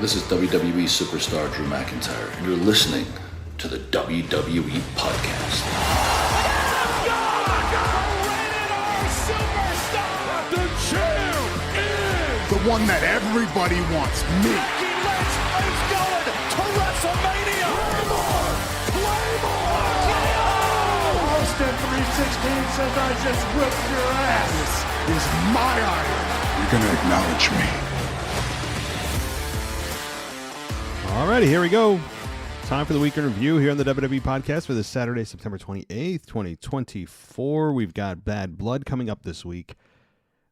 This is WWE superstar Drew McIntyre, and you're listening to the WWE Podcast. The champ is the one that everybody wants, me. It's going to WrestleMania. Claymore! Austin 316 says I just whipped your ass. This is my iron. You're going to acknowledge me. Alrighty, here we go. Time for the weekend review here on the WWE Podcast for this Saturday, September 28th, 2024. We've got Bad Blood coming up this week.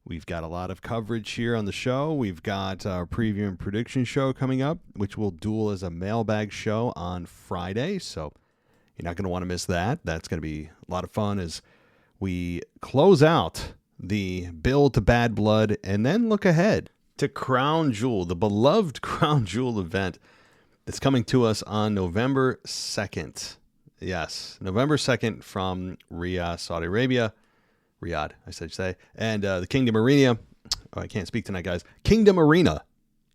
We've got a lot of coverage here on the show. We've got our preview and prediction show coming up, which will duel as a mailbag show on Friday. So you're not going to want to miss that. That's going to be a lot of fun as we close out the build to Bad Blood and then look ahead to Crown Jewel, the beloved Crown Jewel event. It's coming to us on November 2nd. Yes, November 2nd from Riyadh, Saudi Arabia. Riyadh, I should say. And the Kingdom Arena. Oh, I can't speak tonight, guys. Kingdom Arena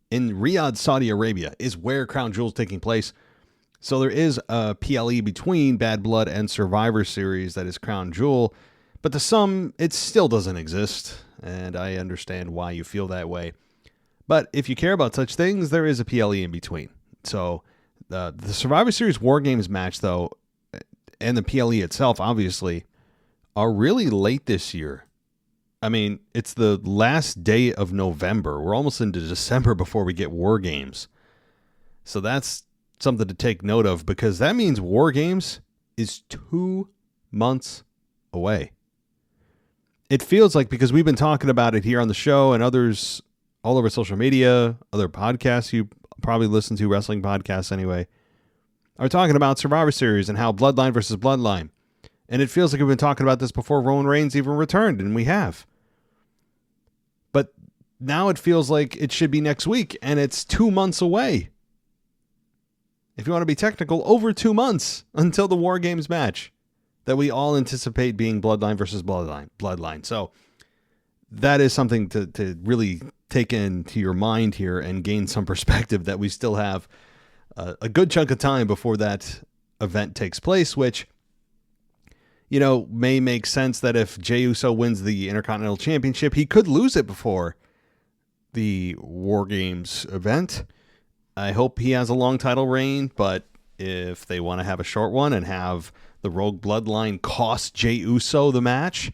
in Riyadh, Saudi Arabia is where Crown Jewel is taking place. So there is a PLE between Bad Blood and Survivor Series that is Crown Jewel. But to some, it still doesn't exist. And I understand why you feel that way. But if you care about such things, there is a PLE in between. So the Survivor Series War Games match, though, and the PLE itself, obviously, are really late this year. I mean, it's the last day of November. We're almost into December before we get War Games. So that's something to take note of, because that means War Games is 2 months away. It feels like, because we've been talking about it here on the show and others all over social media, other podcasts you probably listen to, wrestling podcasts anyway, are talking about Survivor Series and how Bloodline versus Bloodline. And it feels like we've been talking about this before Roman Reigns even returned, and we have. But now it feels like it should be next week, and it's 2 months away. If you want to be technical, over 2 months until the War Games match that we all anticipate being Bloodline versus Bloodline. So that is something to really take into your mind here and gain some perspective that we still have a good chunk of time before that event takes place, which, you know, may make sense that if Jey Uso wins the Intercontinental Championship, he could lose it before the War Games event. I hope he has a long title reign, but if they want to have a short one and have the Rogue Bloodline cost Jey Uso the match,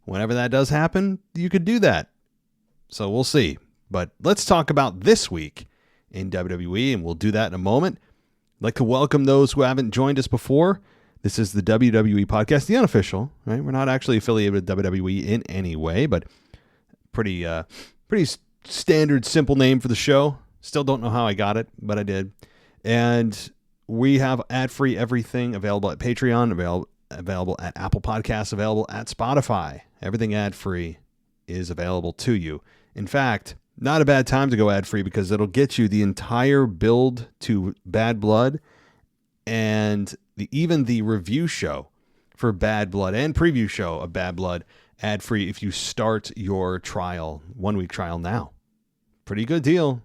whenever that does happen, you could do that. So we'll see. But let's talk about this week in WWE, and we'll do that in a moment. I'd like to welcome those who haven't joined us before. This is the WWE Podcast, the unofficial, right? We're not actually affiliated with WWE in any way, but pretty standard, simple name for the show. Still don't know how I got it, but I did. And we have ad-free everything available at Patreon, available at Apple Podcasts, available at Spotify. Everything ad-free is available to you. In fact, not a bad time to go ad-free, because it'll get you the entire build to Bad Blood and even the review show for Bad Blood and preview show of Bad Blood ad-free if you start your trial, 1 week trial now. Pretty good deal.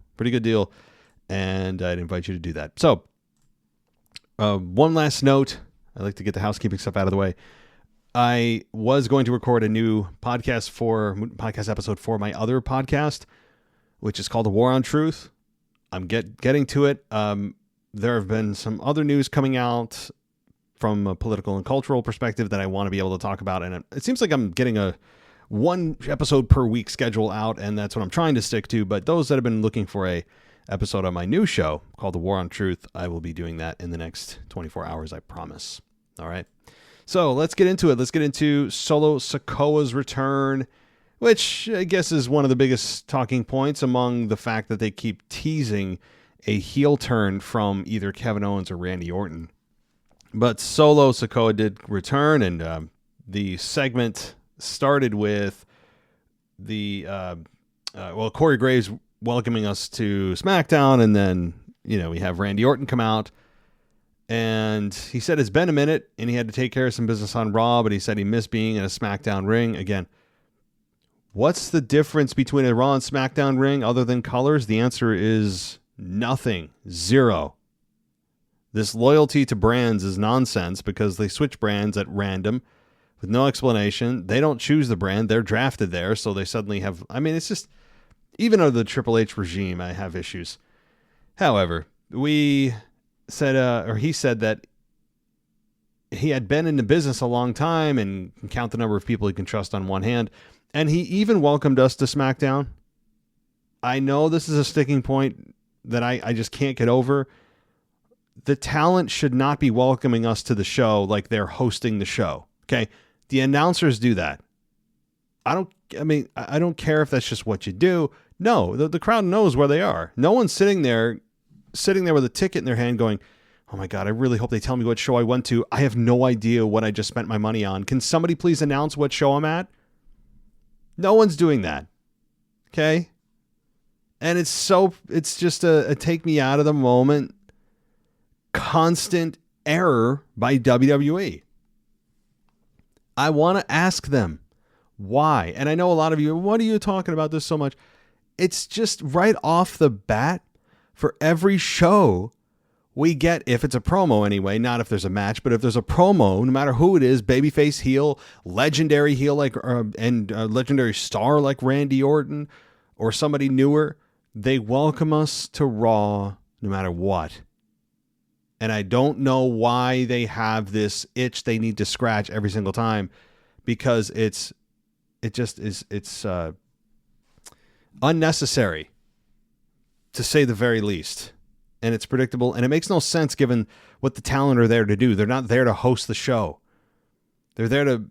And I'd invite you to do that. So, one last note. I'd like to get the housekeeping stuff out of the way. I was going to record a new podcast episode for my other podcast, which is called The War on Truth. I'm getting to it. There have been some other news coming out from a political and cultural perspective that I want to be able to talk about. And it seems like I'm getting a 1 episode per week schedule out, and that's what I'm trying to stick to. But those that have been looking for a episode on my new show called The War on Truth, I will be doing that in the next 24 hours, I promise. All right. So let's get into it. Let's get into Solo Sikoa's return, which I guess is one of the biggest talking points, among the fact that they keep teasing a heel turn from either Kevin Owens or Randy Orton. But Solo Sikoa did return, and the segment started with Corey Graves welcoming us to SmackDown, and then, we have Randy Orton come out. And he said it's been a minute, and he had to take care of some business on Raw, but he said he missed being in a SmackDown ring. Again, what's the difference between a Raw and SmackDown ring other than colors? The answer is Nothing. Zero. This loyalty to brands is nonsense because they switch brands at random with no explanation. They don't choose the brand. They're drafted there, so they suddenly have... I mean, it's just... Even under the Triple H regime, I have issues. However, he said that he had been in the business a long time and can count the number of people he can trust on one hand. And he even welcomed us to SmackDown. I know this is a sticking point that I just can't get over. The talent should not be welcoming us to the show like they're hosting the show. Okay. The announcers do that. I don't care if that's just what you do. No, the crowd knows where they are. No one's sitting there with a ticket in their hand going, oh my God, I really hope they tell me what show I went to. I have no idea what I just spent my money on. Can somebody please announce what show I'm at? No one's doing that. Okay. And it's just a take me out of the moment, constant error by WWE. I want to ask them why. And I know a lot of you, what are you talking about this so much? It's just right off the bat for every show we get, if it's a promo anyway, not if there's a match, but if there's a promo, no matter who it is, babyface heel, legendary heel legendary star like Randy Orton or somebody newer, they welcome us to Raw no matter what. And I don't know why they have this itch they need to scratch every single time, because it's unnecessary, to say the very least. And it's predictable, and it makes no sense given what the talent are there to do. They're not there to host the show. They're there to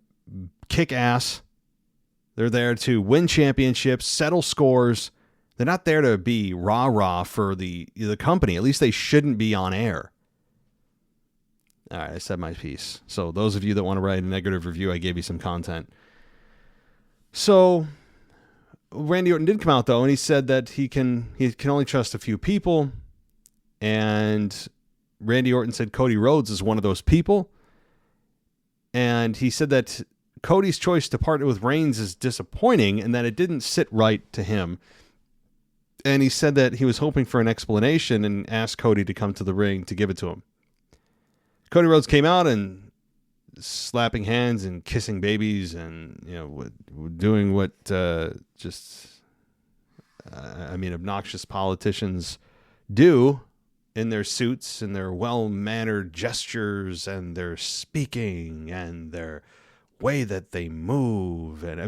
kick ass. They're there to win championships, settle scores. They're not there to be rah-rah for the company. At least they shouldn't be on air. All right, I said my piece. So those of you that want to write a negative review, I gave you some content. So Randy Orton did come out, though, and he said that he can only trust a few people. And Randy Orton said Cody Rhodes is one of those people. And he said that Cody's choice to partner with Reigns is disappointing and that it didn't sit right to him. And he said that he was hoping for an explanation and asked Cody to come to the ring to give it to him. Cody Rhodes came out and slapping hands and kissing babies and, doing what obnoxious politicians do in their suits and their well-mannered gestures and their speaking and their way that they move. And I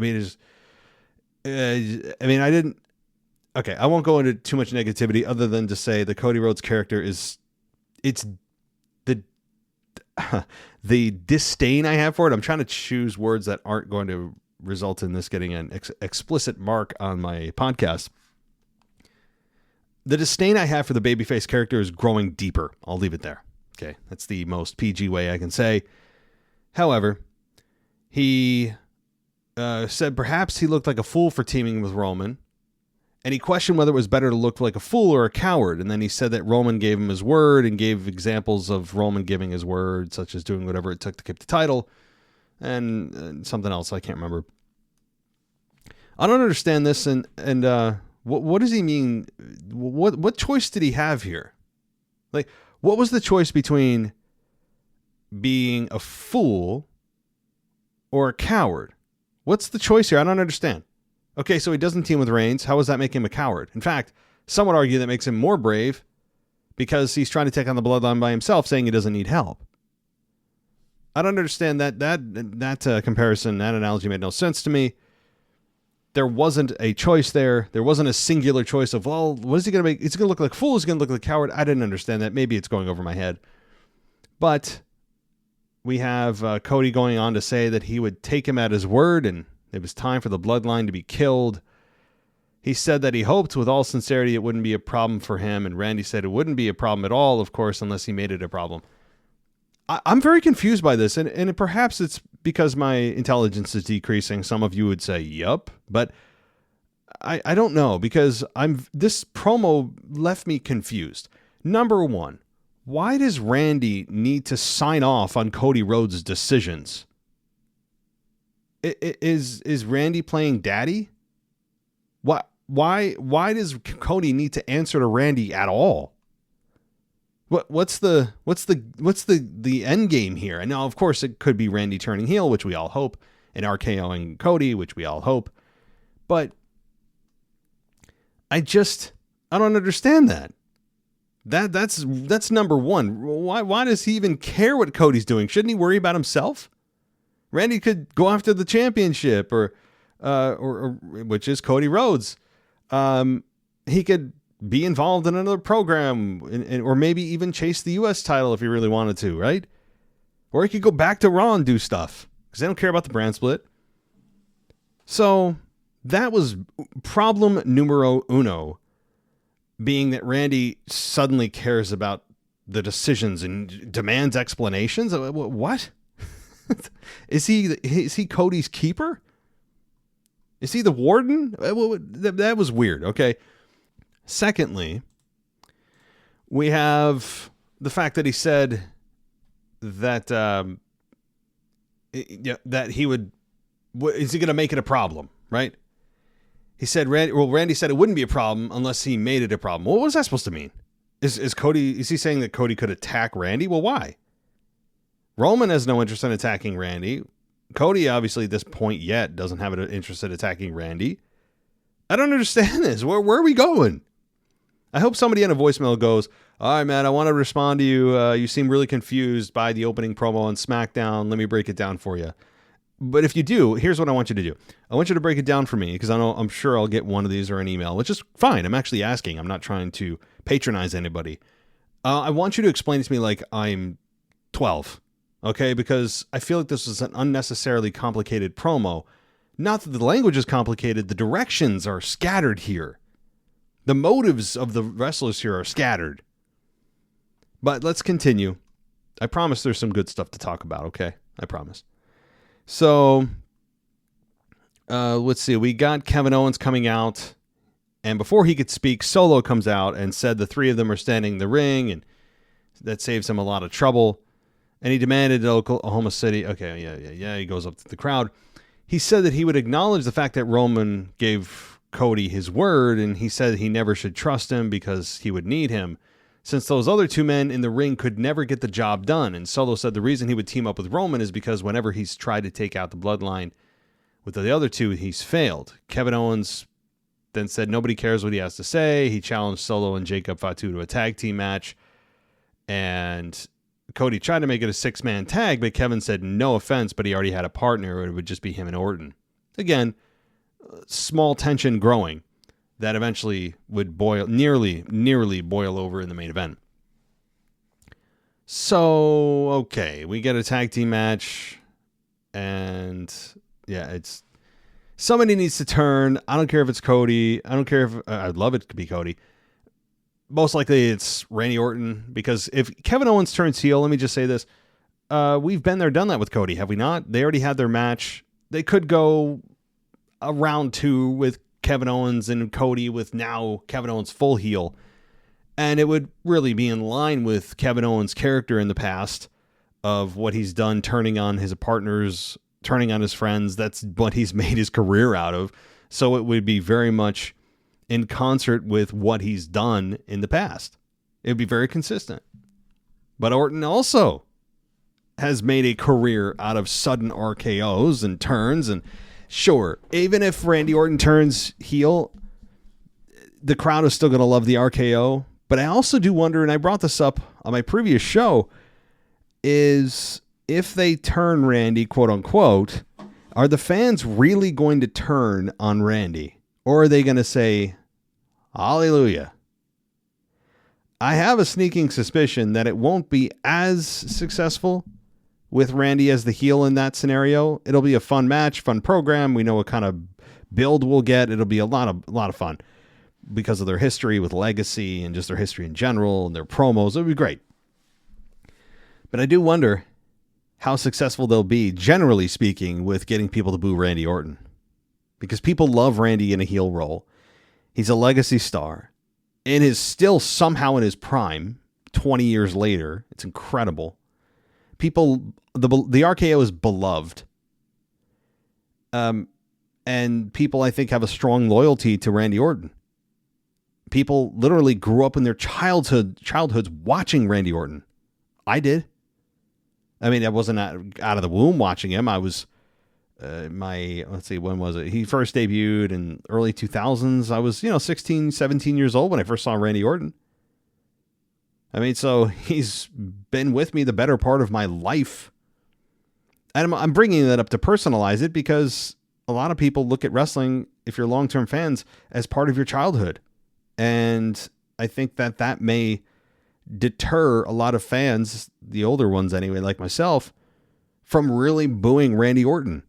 won't go into too much negativity other than to say the Cody Rhodes character the disdain I have for it. I'm trying to choose words that aren't going to result in this getting an explicit mark on my podcast. The disdain I have for the babyface character is growing deeper. I'll leave it there. Okay, that's the most PG way I can say. However, he said perhaps he looked like a fool for teaming with Roman. And he questioned whether it was better to look like a fool or a coward. And then he said that Roman gave him his word and gave examples of Roman giving his word, such as doing whatever it took to keep the title and something else. I can't remember. I don't understand this. And what does he mean? What choice did he have here? Like, what was the choice between being a fool or a coward? What's the choice here? I don't understand. Okay, so he doesn't team with Reigns. How does that make him a coward? In fact, some would argue that makes him more brave because he's trying to take on the bloodline by himself, saying he doesn't need help. I don't understand that comparison. That analogy made no sense to me. There wasn't a choice there. There wasn't a singular choice of, well, what is he going to make? Is he going to look like a fool? Is he going to look like a coward? I didn't understand that. Maybe it's going over my head. But we have Cody going on to say that he would take him at his word and it was time for the bloodline to be killed. He said that he hoped with all sincerity it wouldn't be a problem for him, and Randy said it wouldn't be a problem at all, of course, unless he made it a problem. I'm very confused by this, and perhaps it's because my intelligence is decreasing. Some of you would say, yup, but I don't know, because this promo left me confused. Number one, why does Randy need to sign off on Cody Rhodes' decisions? Is Randy playing daddy? What? why does Cody need to answer to Randy at all? What's the end game here? And now, of course, it could be Randy turning heel, which we all hope, and RKOing Cody, which we all hope. But I don't understand that. That's number one. Why does he even care what Cody's doing? Shouldn't he worry about himself? Randy could go after the championship, or which is Cody Rhodes. He could be involved in another program, or maybe even chase the U.S. title if he really wanted to, right? Or he could go back to Raw and do stuff because they don't care about the brand split. So that was problem numero uno, being that Randy suddenly cares about the decisions and demands explanations. What? Is he Cody's keeper? Is he the warden? That was weird. Okay. Secondly, we have the fact that he said that that he would. Is he going to make it a problem? Right? He said Randy said it wouldn't be a problem unless he made it a problem. What was that supposed to mean? Is he saying that Cody could attack Randy? Well, why? Roman has no interest in attacking Randy. Cody, obviously, at this point yet, doesn't have an interest in attacking Randy. I don't understand this. Where are we going? I hope somebody in a voicemail goes, all right, man, I want to respond to you. You seem really confused by the opening promo on SmackDown. Let me break it down for you. But if you do, here's what I want you to do. I want you to break it down for me, because I'm sure I'll get one of these or an email, which is fine. I'm actually asking. I'm not trying to patronize anybody. I want you to explain it to me like I'm 12. Okay, because I feel like this is an unnecessarily complicated promo. Not that the language is complicated, the directions are scattered here. The motives of the wrestlers here are scattered. But let's continue. I promise there's some good stuff to talk about, okay? I promise. So, let's see. We got Kevin Owens coming out, and before he could speak, Solo comes out and said the three of them are standing in the ring, and that saves him a lot of trouble. And he demanded Oklahoma City. Okay, yeah. He goes up to the crowd. He said that he would acknowledge the fact that Roman gave Cody his word, and he said he never should trust him because he would need him, since those other two men in the ring could never get the job done. And Solo said the reason he would team up with Roman is because whenever he's tried to take out the bloodline with the other two, he's failed. Kevin Owens then said nobody cares what he has to say. He challenged Solo and Jacob Fatu to a tag team match, and Cody tried to make it a 6-man tag, but Kevin said no offense, but he already had a partner. It would just be him and Orton. Again, small tension growing that eventually would nearly boil over in the main event. So, okay, we get a tag team match, and yeah, somebody needs to turn. I don't care if it's Cody. I don't care if I'd love it to be Cody. Most likely it's Randy Orton, because if Kevin Owens turns heel, let me just say this. We've been there, done that with Cody, have we not? They already had their match. They could go a round 2 with Kevin Owens and Cody with now Kevin Owens full heel. And it would really be in line with Kevin Owens' character in the past of what he's done, turning on his partners, turning on his friends. That's what he's made his career out of. So it would be very much in concert with what he's done in the past. It would be very consistent. But Orton also has made a career out of sudden RKOs and turns. And sure, even if Randy Orton turns heel, the crowd is still going to love the RKO. But I also do wonder, and I brought this up on my previous show, is if they turn Randy, quote unquote, are the fans really going to turn on Randy? Or are they going to say, hallelujah? I have a sneaking suspicion that it won't be as successful with Randy as the heel in that scenario. It'll be a fun match, fun program. We know what kind of build we'll get. It'll be a lot of fun because of their history with Legacy and just their history in general and their promos. It'll be great. But I do wonder how successful they'll be, generally speaking, with getting people to boo Randy Orton. Because people love Randy in a heel role. He's a legacy star. And is still somehow in his prime 20 years later. It's incredible. People, the RKO is beloved. And And people, I think, have a strong loyalty to Randy Orton. People literally grew up in their childhoods watching Randy Orton. I did. I mean, I wasn't out of the womb watching him. I was let's see, when was it? He first debuted in early 2000s. I was, 16, 17 years old when I first saw Randy Orton. I mean, so he's been with me the better part of my life. And I'm bringing that up to personalize it because a lot of people look at wrestling, if you're long-term fans, as part of your childhood. And I think that may deter a lot of fans, the older ones anyway, like myself, from really booing Randy Orton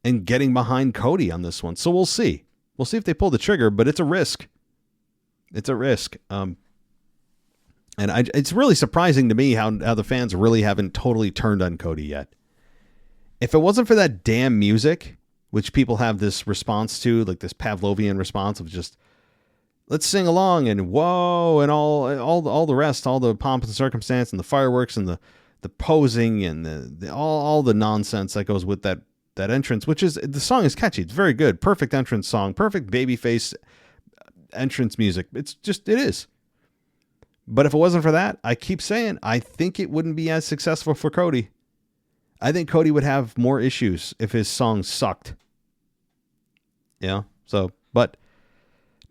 and getting behind Cody on this one. So we'll see. We'll see if they pull the trigger, but it's a risk. It's a risk. It's really surprising to me how the fans really haven't totally turned on Cody yet. If it wasn't for that damn music, which people have this response to, like this Pavlovian response of just, let's sing along and whoa and all the rest, all the pomp and circumstance and the fireworks and the posing and all the nonsense that goes with that entrance, which is, the song is catchy. It's very good. Perfect entrance song, perfect babyface entrance music. It is. But if it wasn't for that, I keep saying, I think it wouldn't be as successful for Cody. I think Cody would have more issues if his song sucked. But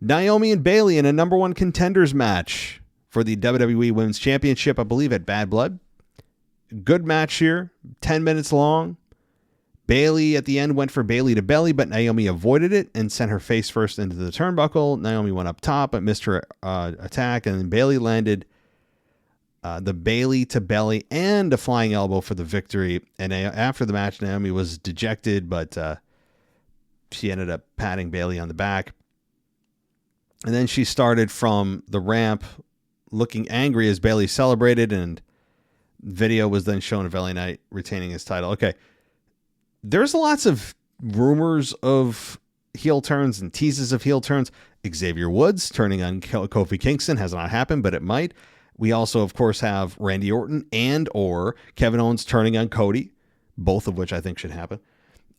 Naomi and Bayley in a number one contenders match for the WWE Women's Championship, I believe at Bad Blood. Good match here, 10 minutes long. Bayley at the end went for Bayley to belly, but Naomi avoided it and sent her face first into the turnbuckle. Naomi went up top but missed her attack, and then Bayley landed the Bayley to belly and a flying elbow for the victory. And after the match, Naomi was dejected, but she ended up patting Bayley on the back. And then she started from the ramp looking angry as Bayley celebrated, and video was then shown of LA Knight retaining his title. Okay. There's lots of rumors of heel turns and teases of heel turns. Xavier Woods turning on Kofi Kingston has not happened, but it might. We also, of course, have Randy Orton and or Kevin Owens turning on Cody, both of which I think should happen.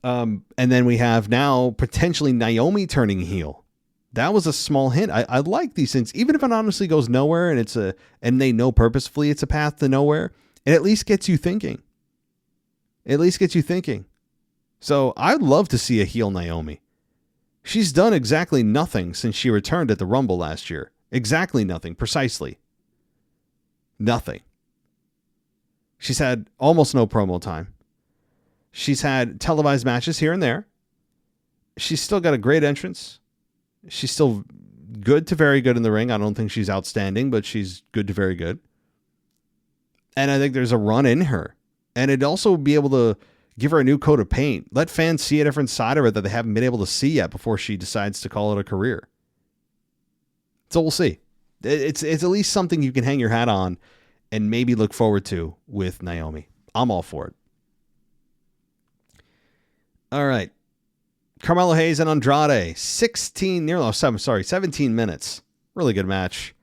And then we have now potentially Naomi turning heel. That was a small hint. I like these things, even if it honestly goes nowhere and they know purposefully it's a path to nowhere. It at least gets you thinking. So I'd love to see a heel Naomi. She's done exactly nothing since she returned at the Rumble last year. Exactly nothing, precisely. Nothing. She's had almost no promo time. She's had televised matches here and there. She's still got a great entrance. She's still good to very good in the ring. I don't think she's outstanding, but she's good to very good. And I think there's a run in her. And it'd also be able to give her a new coat of paint. Let fans see a different side of her that they haven't been able to see yet before she decides to call it a career. So we'll see. It's at least something you can hang your hat on and maybe look forward to with Naomi. I'm all for it. All right. Carmelo Hayes and Andrade. 17 minutes. Really good match.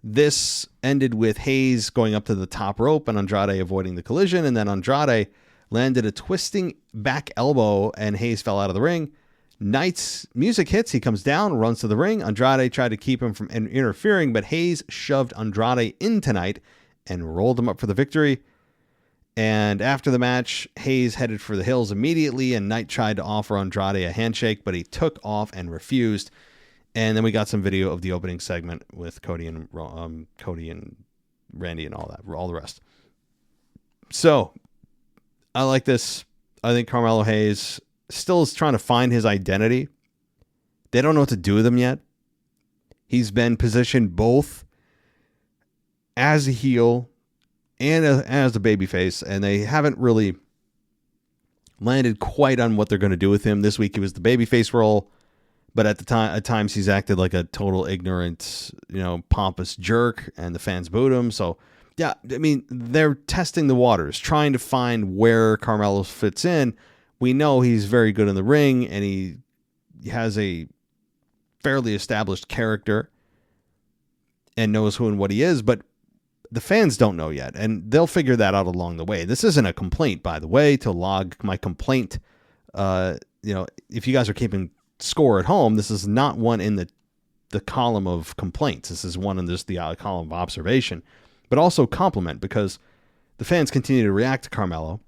This ended with Hayes going up to the top rope and Andrade avoiding the collision. And then Andrade landed a twisting back elbow and Hayes fell out of the ring. Knight's music hits. He comes down, runs to the ring. Andrade tried to keep him from interfering, but Hayes shoved Andrade into Knight and rolled him up for the victory. And after the match, Hayes headed for the hills immediately, and Knight tried to offer Andrade a handshake, but he took off and refused. And then we got some video of the opening segment with Cody and Randy and all the rest. So I like this. I think Carmelo Hayes still is trying to find his identity. They don't know what to do with him yet. He's been positioned both as a heel and as a babyface, and they haven't really landed quite on what they're going to do with him. This week he was the babyface role, but at times he's acted like a total ignorant, pompous jerk, and the fans booed him. So yeah, I mean, they're testing the waters, trying to find where Carmelo fits in. We know he's very good in the ring, and he has a fairly established character and knows who and what he is, but the fans don't know yet, and they'll figure that out along the way. This isn't a complaint, by the way, to log my complaint if you guys are keeping score at home, this is not one in the column of complaints. This is one in the column of observation, but also compliment, because the fans continue to react to Carmelo,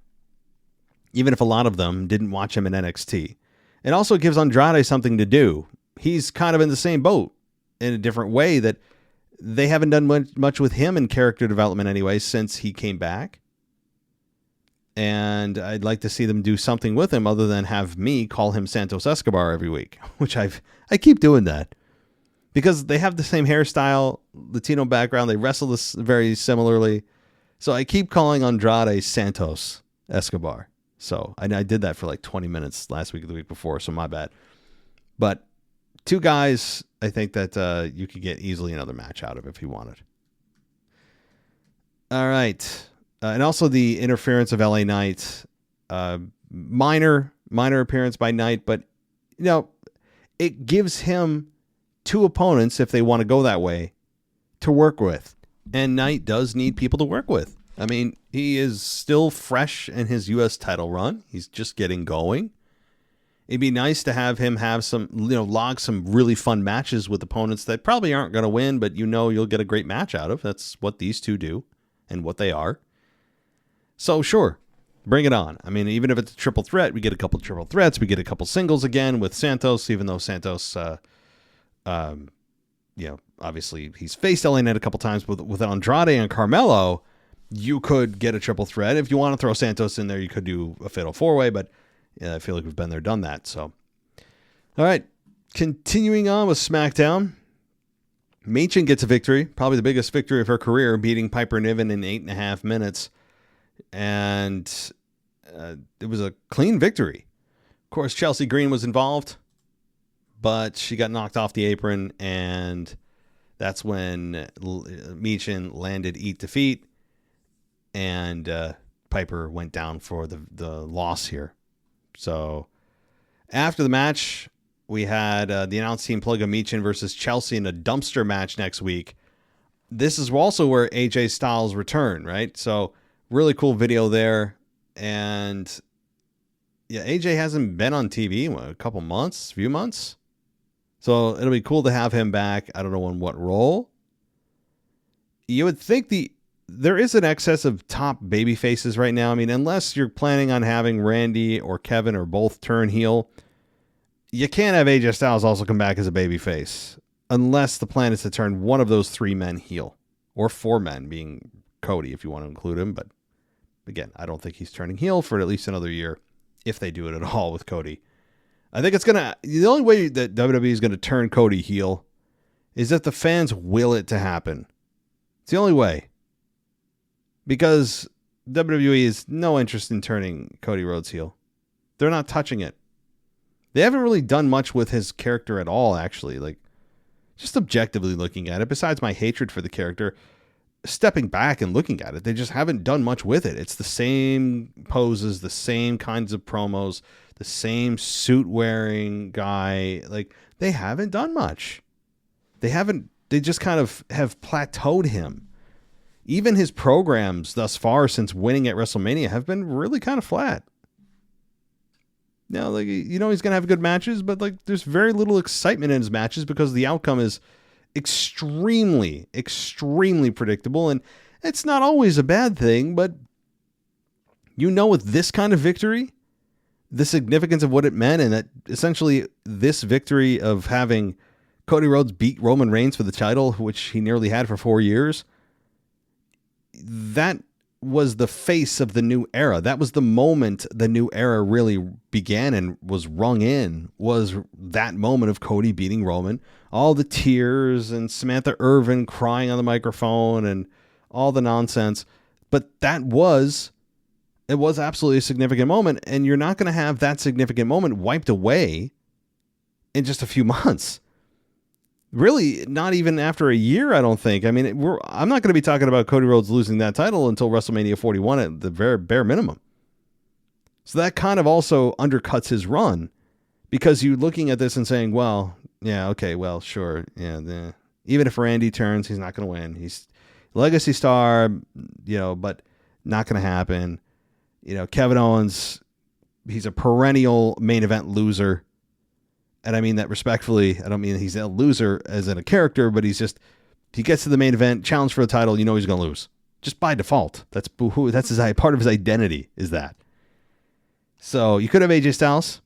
even if a lot of them didn't watch him in NXT. It also gives Andrade something to do. He's kind of in the same boat in a different way, that they haven't done much with him in character development anyway since he came back. And I'd like to see them do something with him other than have me call him Santos Escobar every week, which I keep doing that because they have the same hairstyle, Latino background. They wrestle this very similarly. So I keep calling Andrade Santos Escobar. So I did that for like 20 minutes last week or the week before, so my bad. But two guys, I think that you could get easily another match out of if you wanted. All right. And also the interference of LA Knight. Minor appearance by Knight, but it gives him two opponents, if they want to go that way, to work with. And Knight does need people to work with. I mean, he is still fresh in his U.S. title run. He's just getting going. It'd be nice to have him have some, log some really fun matches with opponents that probably aren't going to win, but you'll get a great match out of. That's what these two do and what they are. So sure, bring it on. I mean, even if it's a triple threat, we get a couple triple threats. We get a couple singles again with Santos, even though Santos, obviously he's faced LA Knight a couple times with Andrade and Carmelo. You could get a triple threat. If you want to throw Santos in there, you could do a fatal four-way, but I feel like we've been there, done that. So, all right, continuing on with SmackDown. Michin gets a victory, probably the biggest victory of her career, beating Piper Niven in 8.5 minutes. And it was a clean victory. Of course, Chelsea Green was involved, but she got knocked off the apron, and that's when Michin landed Eat Defeat, and Piper went down for the loss here. So after the match, we had the announce team plug a Michin versus Chelsea in a dumpster match next week. This is also where AJ Styles returned, right? So really cool video there. And yeah, AJ hasn't been on TV in a few months. So it'll be cool to have him back. I don't know in what role. You would think there is an excess of top baby faces right now. I mean, unless you're planning on having Randy or Kevin or both turn heel, you can't have AJ Styles also come back as a baby face unless the plan is to turn one of those three men heel, or four men, being Cody if you want to include him. But again, I don't think he's turning heel for at least another year, if they do it at all with Cody. I think the only way that WWE is going to turn Cody heel is if the fans will it to happen. It's the only way. Because WWE has no interest in turning Cody Rhodes heel. They're not touching it. They haven't really done much with his character at all, actually. Like, just objectively looking at it, besides my hatred for the character, stepping back and looking at it, they just haven't done much with it. It's the same poses, the same kinds of promos, the same suit-wearing guy. Like, they haven't done much. They just kind of have plateaued him. Even his programs thus far since winning at WrestleMania have been really kind of flat. Now, he's going to have good matches, but there's very little excitement in his matches because the outcome is extremely, extremely predictable. And it's not always a bad thing, but with this kind of victory, the significance of what it meant, and that essentially this victory of having Cody Rhodes beat Roman Reigns for the title, which he nearly had for 4 years, that was the face of the new era. That was the moment the new era really began and was rung in, was that moment of Cody beating Roman. All the tears and Samantha Irvin crying on the microphone and all the nonsense. But it was absolutely a significant moment, and you're not going to have that significant moment wiped away in just a few months. Really, not even after a year, I don't think. I mean, I'm not going to be talking about Cody Rhodes losing that title until WrestleMania 41 at the very bare minimum. So that kind of also undercuts his run, because you're looking at this and saying, well, yeah, okay, well, sure. Yeah, even if Randy turns, he's not going to win. He's legacy star, but not going to happen. Kevin Owens he's a perennial main event loser. And I mean that respectfully. I don't mean he's a loser as in a character, but he gets to the main event, challenge for the title, he's going to lose. Just by default. That's part of his identity is that. So you could have AJ Styles.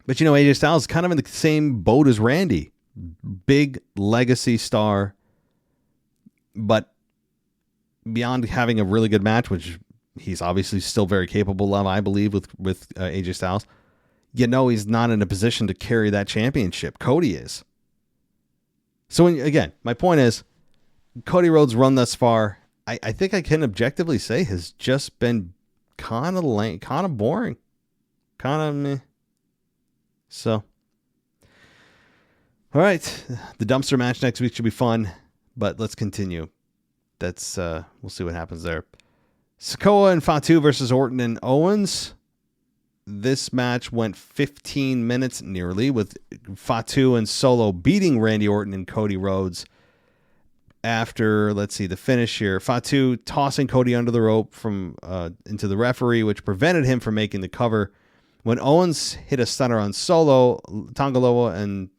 But AJ Styles is kind of in the same boat as Randy. Big legacy star. But beyond having a really good match, which he's obviously still very capable of, I believe, with AJ Styles, he's not in a position to carry that championship. Cody is. So, again, my point is, Cody Rhodes' run thus far, I think I can objectively say, has just been kind of lame, kind of boring, kind of meh. So, all right, the dumpster match next week should be fun, but let's continue. That's we'll see what happens there. Sikoa and Fatu versus Orton and Owens. This match went 15 minutes nearly, with Fatu and Solo beating Randy Orton and Cody Rhodes. After, the finish here. Fatu tossing Cody under the rope from into the referee, which prevented him from making the cover. When Owens hit a stunner on Solo, Tongaloa and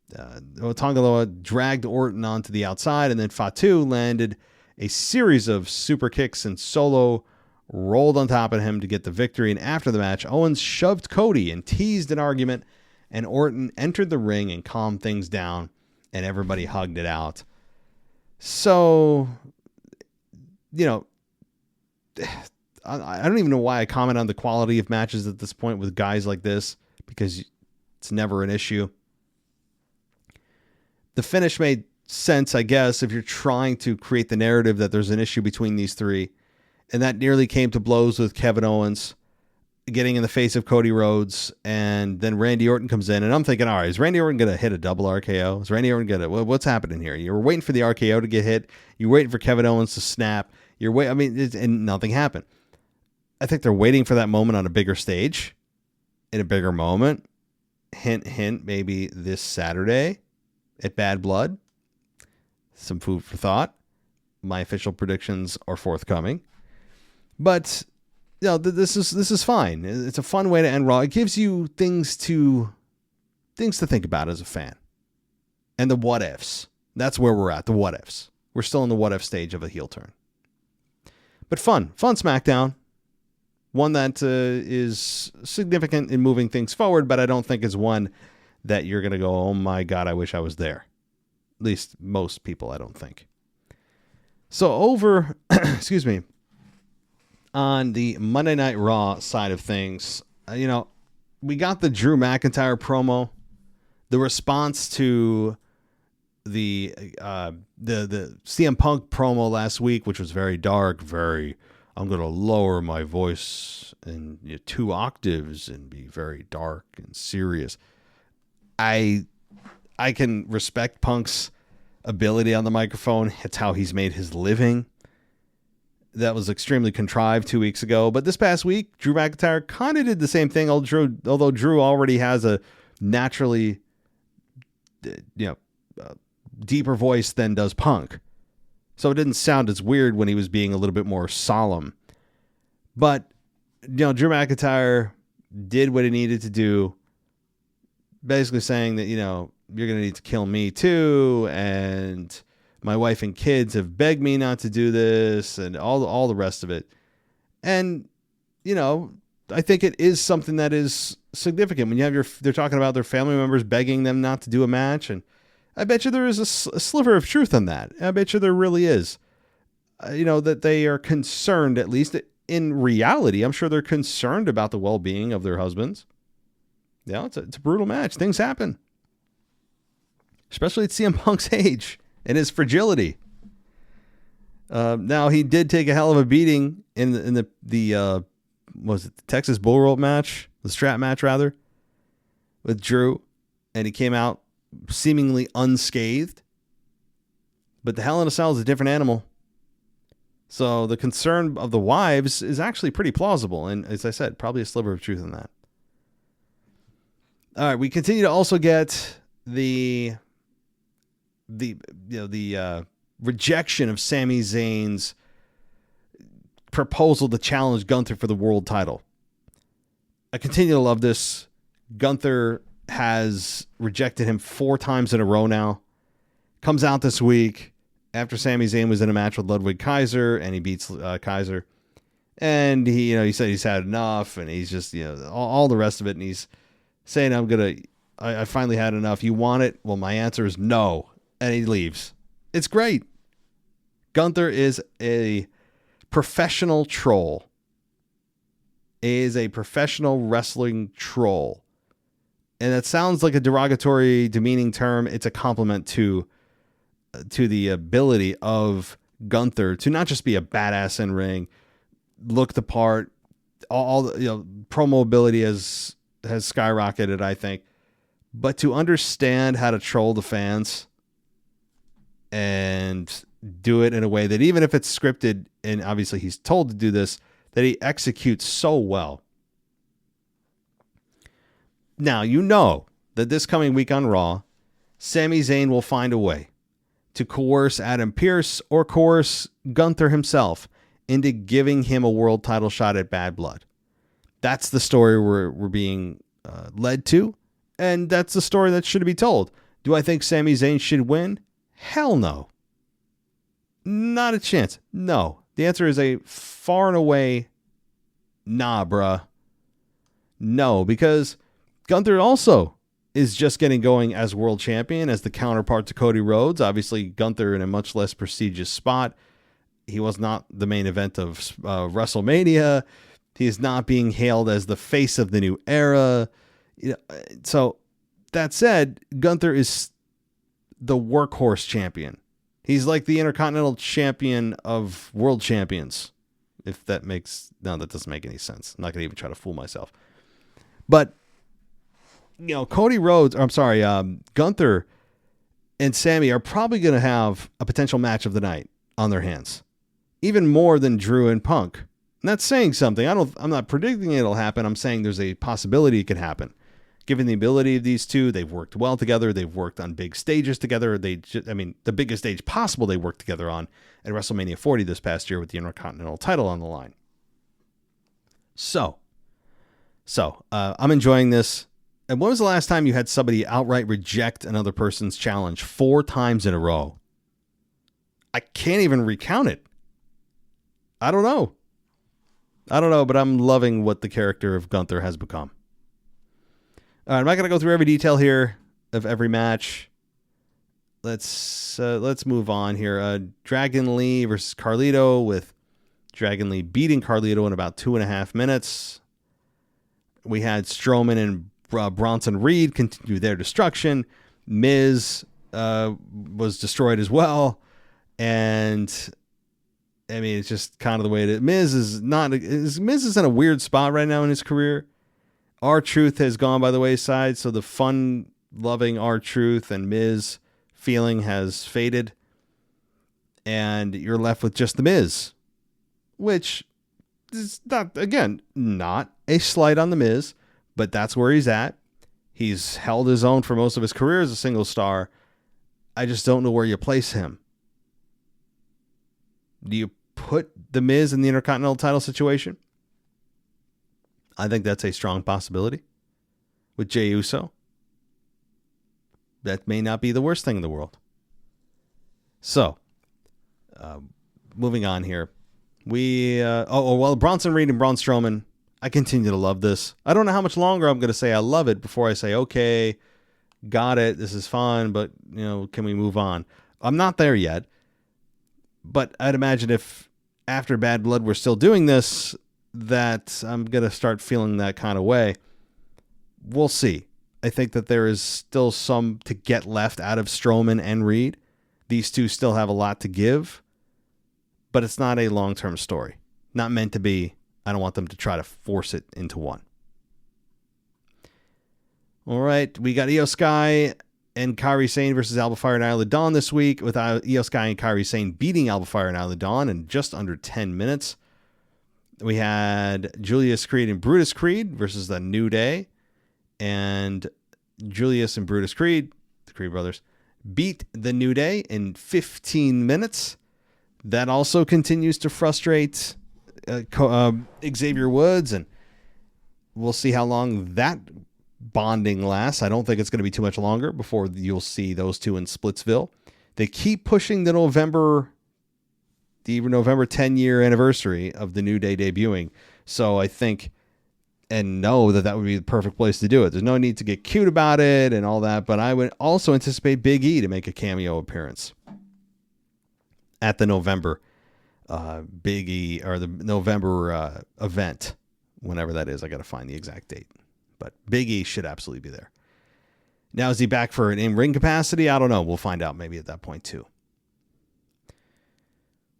Tongaloa dragged Orton onto the outside, and then Fatu landed a series of super kicks, and Solo rolled on top of him to get the victory. And after the match, Owens shoved Cody and teased an argument, and Orton entered the ring and calmed things down, and everybody hugged it out. So, I don't even know why I comment on the quality of matches at this point with guys like this, because it's never an issue. The finish made sense, I guess, if you're trying to create the narrative that there's an issue between these three. And that nearly came to blows with Kevin Owens getting in the face of Cody Rhodes, and then Randy Orton comes in, and I'm thinking, all right, is Randy Orton going to hit a double RKO? Is Randy Orton going to, what's happening here? You were waiting for the RKO to get hit. You're waiting for Kevin Owens to snap. And nothing happened. I think they're waiting for that moment on a bigger stage, in a bigger moment. Hint, hint, maybe this Saturday at Bad Blood. Some food for thought. My official predictions are forthcoming. But this is fine. It's a fun way to end Raw. It gives you things to think about as a fan. And the what ifs. That's where we're at, the what ifs. We're still in the what if stage of a heel turn. But fun SmackDown. One that is significant in moving things forward, but I don't think is one that you're going to go, oh my God, I wish I was there. At least most people, I don't think. So over, excuse me, on the Monday Night Raw side of things, we got the Drew McIntyre promo, the response to the CM Punk promo last week, which was very dark, I'm going to lower my voice in 2 octaves and be very dark and serious. I can respect Punk's ability on the microphone. It's how he's made his living. That was extremely contrived 2 weeks ago. But this past week, Drew McIntyre kind of did the same thing, although Drew already has a naturally deeper voice than does Punk. So it didn't sound as weird when he was being a little bit more solemn. But, Drew McIntyre did what he needed to do, basically saying that, you're going to need to kill me too, and my wife and kids have begged me not to do this, and all the rest of it. And, I think it is something that is significant when you have they're talking about their family members begging them not to do a match, and I bet you there is a sliver of truth on that. I bet you there really is. That they are concerned, at least in reality. I'm sure they're concerned about the well-being of their husbands. It's a brutal match. Things happen. Especially at CM Punk's age and his fragility. Now, he did take a hell of a beating in the was it the Texas Bull Rope match? The strap match, rather, with Drew. And he came out seemingly unscathed. But the Hell in a Cell is a different animal. So the concern of the wives is actually pretty plausible. And as I said, probably a sliver of truth in that. All right, we continue to also get the rejection of Sami Zayn's proposal to challenge Gunther for the world title. I continue to love this. Gunther has rejected him 4 times in a row now. Comes out this week after Sami Zayn was in a match with Ludwig Kaiser, and he beats Kaiser. And he said he's had enough, and he's just, all the rest of it. And he's saying, I finally had enough. You want it? Well, my answer is no. And he leaves. It's great. Gunther is a professional troll. He is a professional wrestling troll. And that sounds like a derogatory, demeaning term. It's a compliment to the ability of Gunther to not just be a badass in ring, look the part, all the promo ability has skyrocketed, I think, but to understand how to troll the fans and do it in a way that, even if it's scripted, and obviously he's told to do this, that he executes so well. Now, that this coming week on Raw, Sami Zayn will find a way to coerce Adam Pearce or coerce Gunther himself into giving him a world title shot at Bad Blood. That's the story we're being led to, and that's the story that should be told. Do I think Sami Zayn should win? Hell no. Not a chance. No. The answer is a far and away nah, bruh. No, because Gunther also is just getting going as world champion, as the counterpart to Cody Rhodes. Obviously, Gunther in a much less prestigious spot. He was not the main event of WrestleMania. He is not being hailed as the face of the new era. So that said, Gunther is the workhorse champion. He's like the Intercontinental Champion of world champions. If that makes... No, that doesn't make any sense. I'm not going to even try to fool myself. But, Cody Rhodes... Gunther and Sammy are probably going to have a potential match of the night on their hands. Even more than Drew and Punk. And that's saying something. I'm not predicting it'll happen. I'm saying there's a possibility it could happen. Given the ability of these two, they've worked well together. They've worked on big stages together. The biggest stage possible they worked together on at WrestleMania 40 this past year with the Intercontinental title on the line. So I'm enjoying this. And when was the last time you had somebody outright reject another person's challenge 4 times in a row? I can't even recount it. I don't know, but I'm loving what the character of Gunther has become. All right, I'm not going to go through every detail here of every match. Let's move on here. Dragon Lee versus Carlito, with Dragon Lee beating Carlito in about 2.5 minutes. We had Strowman and Bronson Reed continue their destruction. Miz was destroyed as well. And I mean, it's just kind of the way it is. Miz is in a weird spot right now in his career. R-Truth has gone by the wayside, so the fun-loving R-Truth and Miz feeling has faded. And you're left with just the Miz, which is not a slight on the Miz, but that's where he's at. He's held his own for most of his career as a single star. I just don't know where you place him. Do you put the Miz in the Intercontinental title situation? I think that's a strong possibility with Jey Uso. That may not be the worst thing in the world. So, moving on here. Bronson Reed and Braun Strowman. I continue to love this. I don't know how much longer I'm going to say I love it before I say, okay, got it. This is fun, but, can we move on? I'm not there yet. But I'd imagine if after Bad Blood we're still doing this, that I'm going to start feeling that kind of way. We'll see. I think that there is still some to get left out of Strowman and Reed. These two still have a lot to give, but it's not a long-term story. Not meant to be. I don't want them to try to force it into one. All right, we got Io Sky and Kairi Sane versus Alba Fire and Isla Dawn this week, with Io Sky and Kairi Sane beating Alba Fire and Isla Dawn in just under 10 minutes. We had Julius Creed and Brutus Creed versus the New Day. And Julius and Brutus Creed, the Creed brothers, beat the New Day in 15 minutes. That also continues to frustrate Xavier Woods, and we'll see how long that bonding lasts. I don't think it's going to be too much longer before you'll see those two in Splitsville. They keep pushing the November 10-year anniversary of the New Day debuting. So I think and know that would be the perfect place to do it. There's no need to get cute about it and all that, but I would also anticipate Big E to make a cameo appearance at the November Big E or the November event, whenever that is. I got to find the exact date, but Big E should absolutely be there. Now, is he back for an in-ring capacity? I don't know. We'll find out maybe at that point too.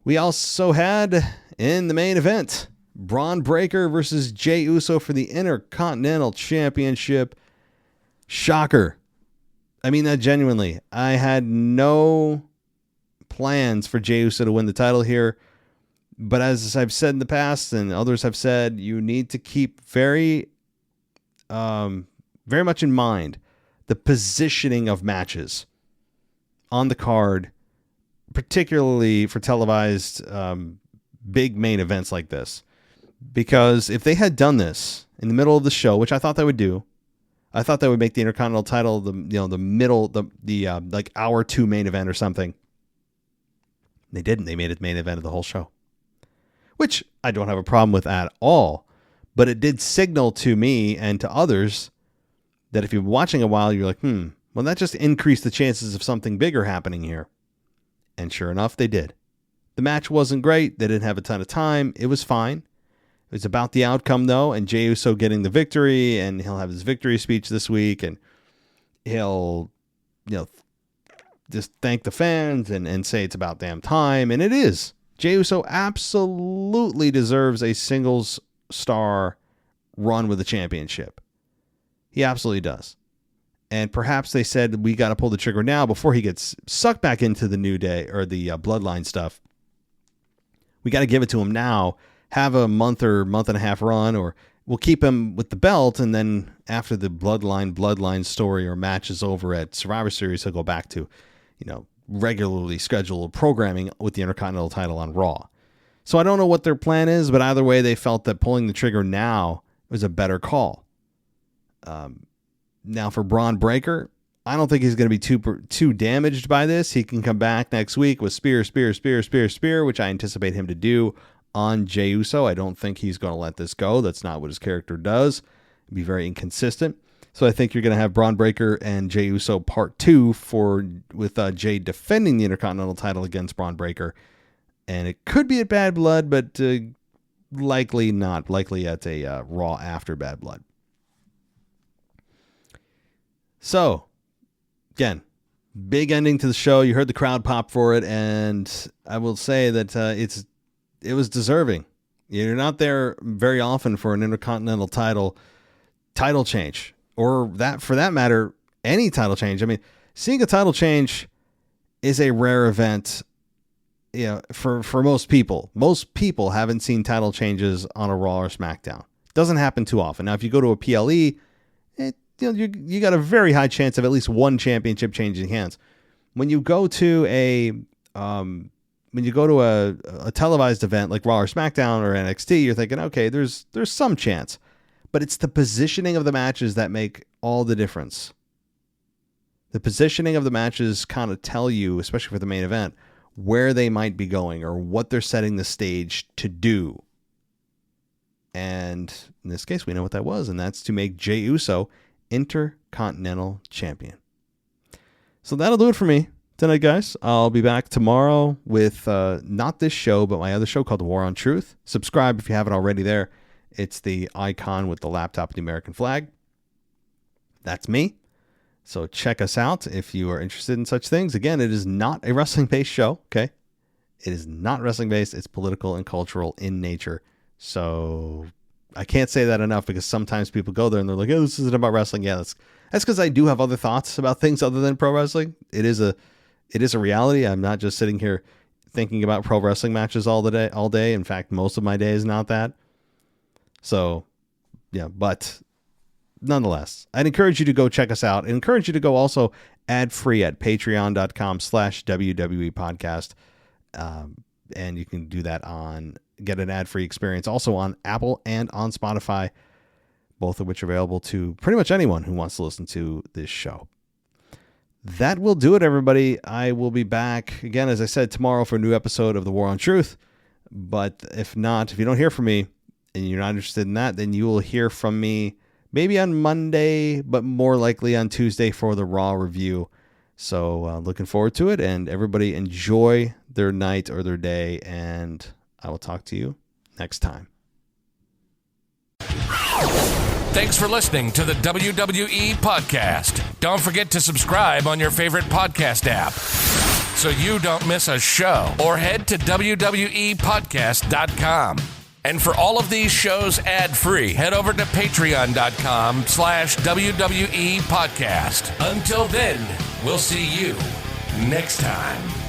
We also had in the main event, Braun Breaker versus Jey Uso for the Intercontinental Championship. Shocker. I mean that genuinely. I had no plans for Jey Uso to win the title here. But as I've said in the past and others have said, you need to keep very much in mind the positioning of matches on the card, particularly for televised big main events like this. Because if they had done this in the middle of the show, which I thought they would do, I thought they would make the Intercontinental title like hour 2 main event or something. They didn't. They made it main event of the whole show, which I don't have a problem with at all. But it did signal to me and to others that if you're watching a while, you're like, well, that just increased the chances of something bigger happening here. And sure enough, they did. The match wasn't great. They didn't have a ton of time. It was fine. It was about the outcome, though, and Jey Uso getting the victory, and he'll have his victory speech this week, and he'll, just thank the fans and say it's about damn time, and it is. Jey Uso absolutely deserves a singles star run with the championship. He absolutely does. And perhaps they said, we got to pull the trigger now before he gets sucked back into the New Day or the Bloodline stuff. We got to give it to him now. Have a month or month and a half run, or we'll keep him with the belt. And then after the Bloodline story or match is over at Survivor Series, he'll go back to, regularly scheduled programming with the Intercontinental title on Raw. So I don't know what their plan is, but either way, they felt that pulling the trigger now was a better call. Now for Braun Breaker, I don't think he's going to be too damaged by this. He can come back next week with spear, which I anticipate him to do on Jey Uso. I don't think he's going to let this go. That's not what his character does. He'd be very inconsistent. So I think you're going to have Braun Breaker and Jey Uso part 2 with Jey defending the Intercontinental title against Braun Breaker. And it could be at Bad Blood, but likely not. Likely at a Raw after Bad Blood. So, again, big ending to the show. You heard the crowd pop for it, and I will say that it was deserving. You're not there very often for an Intercontinental title change, or that, for that matter, any title change. I mean, seeing a title change is a rare event. For most people. Most people haven't seen title changes on a Raw or SmackDown. Doesn't happen too often. Now, if you go to a PLE, you got a very high chance of at least one championship changing hands. When you go to a televised event like Raw or SmackDown or NXT, you're thinking, okay, there's some chance, but it's the positioning of the matches that make all the difference. The positioning of the matches kind of tell you, especially for the main event, where they might be going or what they're setting the stage to do. And in this case, we know what that was, and that's to make Jey Uso Intercontinental Champion. So that'll do it for me tonight, guys. I'll be back tomorrow with not this show, but my other show called The War on Truth. Subscribe if you haven't already there. It's the icon with the laptop with the American flag. That's me. So check us out if you are interested in such things. Again, it is not a wrestling-based show, okay? It is not wrestling-based. It's political and cultural in nature. So I can't say that enough, because sometimes people go there and they're like, oh, this isn't about wrestling. Yeah, that's because I do have other thoughts about things other than pro wrestling. It is a reality. I'm not just sitting here thinking about pro wrestling matches all day. In fact, most of my day is not that. So, yeah, but nonetheless, I'd encourage you to go check us out. I'd encourage you to go also ad-free at patreon.com/WWE podcast. And you can do that on get an ad-free experience. Also on Apple and on Spotify, both of which are available to pretty much anyone who wants to listen to this show. That will do it, everybody. I will be back again, as I said, tomorrow for a new episode of The War on Truth. But if not, if you don't hear from me and you're not interested in that, then you will hear from me maybe on Monday, but more likely on Tuesday for the Raw review. So looking forward to it, and everybody enjoy their night or their day, and I will talk to you next time. Thanks for listening to the WWE Podcast. Don't forget to subscribe on your favorite podcast app so you don't miss a show, or head to WWEpodcast.com. And for all of these shows ad-free, head over to patreon.com/WWE Podcast. Until then, we'll see you next time.